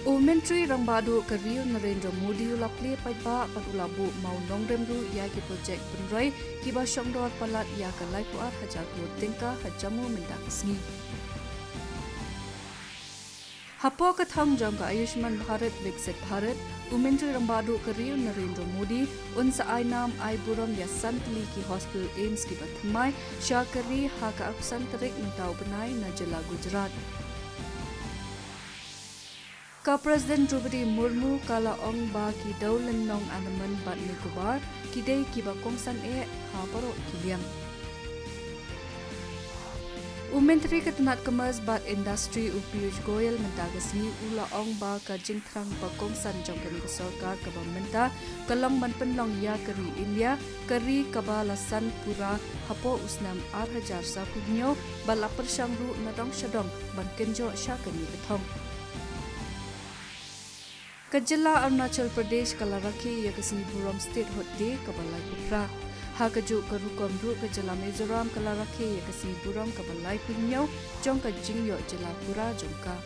Umentri Rangbadu Kariu Narendra Modi ulapli paipa patulabu mau nongdemru ya ki project penrai kiba shongdor palat ya kalai puat hajar tingka hajamu mendakisni. Hapo kathang jangka Ayushman Bharat Viksit Bharat Umentri Rangbadu Kariu Narendra Modi unsa ainam ai buram ya santli ki hospital aims ki batmai syakari haka aksan terik mentau benai na jela Gujarat. Ka Presiden Drupadi Murmu kala ong ba ki daulan nong anaman bat Nicobar kidai ki ba kongsan ha paro kiliam. Umentri ketenat kemas bat industri Piyush Goyal mentagasni ula ong ba ka jingthrang ba kongsan jongken ke sarkar ka bamenta kalong manpenlong ya kari India kari kabalasan pura hapo usnam 8,000 sa pugnyo bala persyangru nadong syadong ban kenjo syakani bethong. Kajila Arunachal Pradesh Kalaraki yakasini Buram State Hotte Kabalai Pupra. Hakaju Karukom Ru Kajila Mizoram Kalaraki yakasini Buram Kabalai Punyau Jongka Jingyo Jila Pura Jongka.